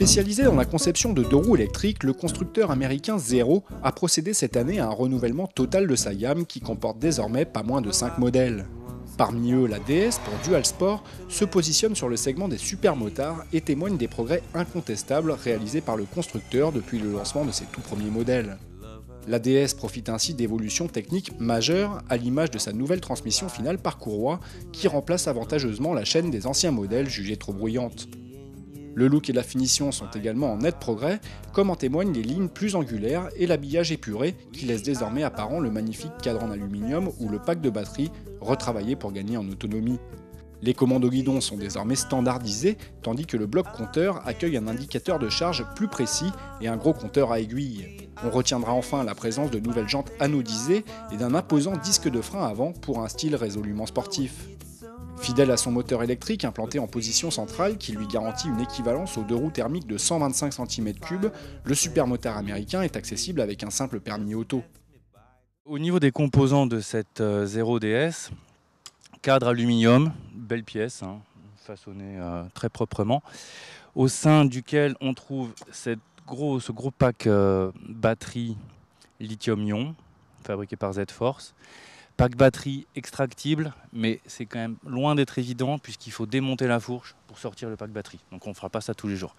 Spécialisé dans la conception de deux roues électriques, le constructeur américain Zero a procédé cette année à un renouvellement total de sa gamme qui comporte désormais pas moins de 5 modèles. Parmi eux, la DS pour Dual Sport se positionne sur le segment des supermotards et témoigne des progrès incontestables réalisés par le constructeur depuis le lancement de ses tout premiers modèles. La DS profite ainsi d'évolutions techniques majeures à l'image de sa nouvelle transmission finale par courroie qui remplace avantageusement la chaîne des anciens modèles jugée trop bruyante. Le look et la finition sont également en net progrès, comme en témoignent les lignes plus angulaires et l'habillage épuré qui laisse désormais apparent le magnifique cadre en aluminium ou le pack de batterie retravaillé pour gagner en autonomie. Les commandes au guidon sont désormais standardisées, tandis que le bloc compteur accueille un indicateur de charge plus précis et un gros compteur à aiguille. On retiendra enfin la présence de nouvelles jantes anodisées et d'un imposant disque de frein avant pour un style résolument sportif. Fidèle à son moteur électrique implanté en position centrale qui lui garantit une équivalence aux deux roues thermiques de 125 cm3, le supermotard américain est accessible avec un simple permis auto. Au niveau des composants de cette Zero DS, cadre aluminium, belle pièce, façonnée très proprement, au sein duquel on trouve ce gros pack batterie lithium-ion fabriqué par Z-Force. Pack batterie extractible, mais c'est quand même loin d'être évident puisqu'il faut démonter la fourche pour sortir le pack batterie. Donc on ne fera pas ça tous les jours.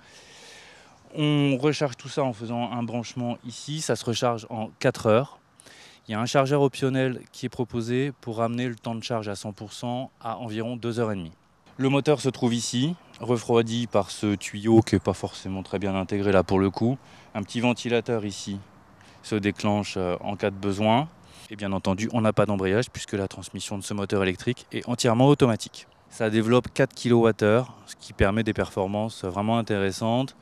On recharge tout ça en faisant un branchement ici, ça se recharge en 4 heures. Il y a un chargeur optionnel qui est proposé pour ramener le temps de charge à 100% à environ 2h30. Le moteur se trouve ici, refroidi par ce tuyau qui n'est pas forcément très bien intégré là pour le coup. Un petit ventilateur ici se déclenche en cas de besoin. Et bien entendu, on n'a pas d'embrayage puisque la transmission de ce moteur électrique est entièrement automatique. Ça développe 4 kWh, ce qui permet des performances vraiment intéressantes.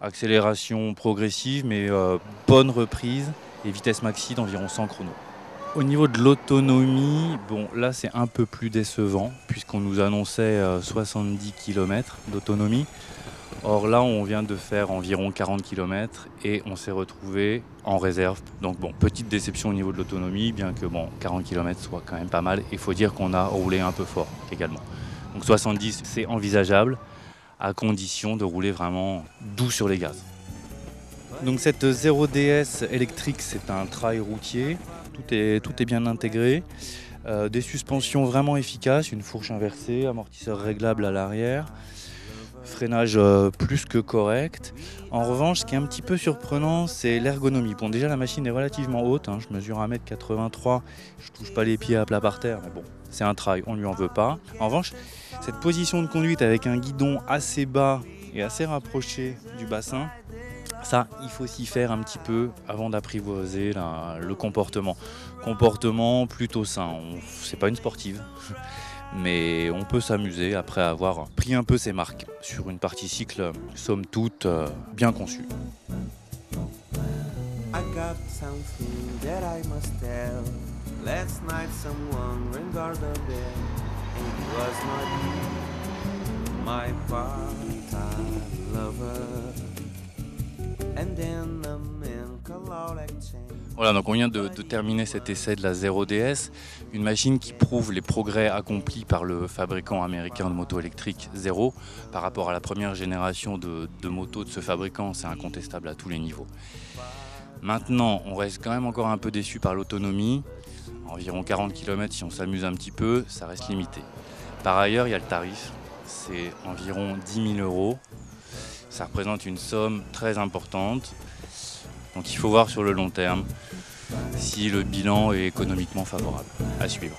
Accélération progressive, mais bonne reprise et vitesse maxi d'environ 100 chronos. Au niveau de l'autonomie, bon là c'est un peu plus décevant puisqu'on nous annonçait 70 km d'autonomie. Or là on vient de faire environ 40 km et on s'est retrouvé en réserve. Donc bon, petite déception au niveau de l'autonomie, bien que bon 40 km soit quand même pas mal. Il faut dire qu'on a roulé un peu fort également. Donc 70 c'est envisageable à condition de rouler vraiment doux sur les gaz. Donc cette Zero DS électrique c'est un trail routier, tout est bien intégré. Des suspensions vraiment efficaces, une fourche inversée, amortisseur réglable à l'arrière. Freinage plus que correct. En revanche, ce qui est un petit peu surprenant, c'est l'ergonomie. Bon, déjà la machine est relativement haute, je mesure 1m83, je touche pas les pieds à plat par terre, mais bon, c'est un trail, on lui en veut pas. En revanche, cette position de conduite avec un guidon assez bas et assez rapproché du bassin, ça, il faut s'y faire un petit peu avant d'apprivoiser le comportement. Comportement plutôt sain, c'est pas une sportive. Mais on peut s'amuser après avoir pris un peu ses marques sur une partie cycle, somme toute, bien conçue. Voilà, donc on vient de terminer cet essai de la Zero DS, une machine qui prouve les progrès accomplis par le fabricant américain de motos électriques Zero par rapport à la première génération de motos de ce fabricant, c'est incontestable à tous les niveaux. Maintenant, on reste quand même encore un peu déçu par l'autonomie, environ 40 km si on s'amuse un petit peu, ça reste limité. Par ailleurs, il y a le tarif, c'est environ 10 000 €, ça représente une somme très importante. Donc il faut voir sur le long terme si le bilan est économiquement favorable. À suivre.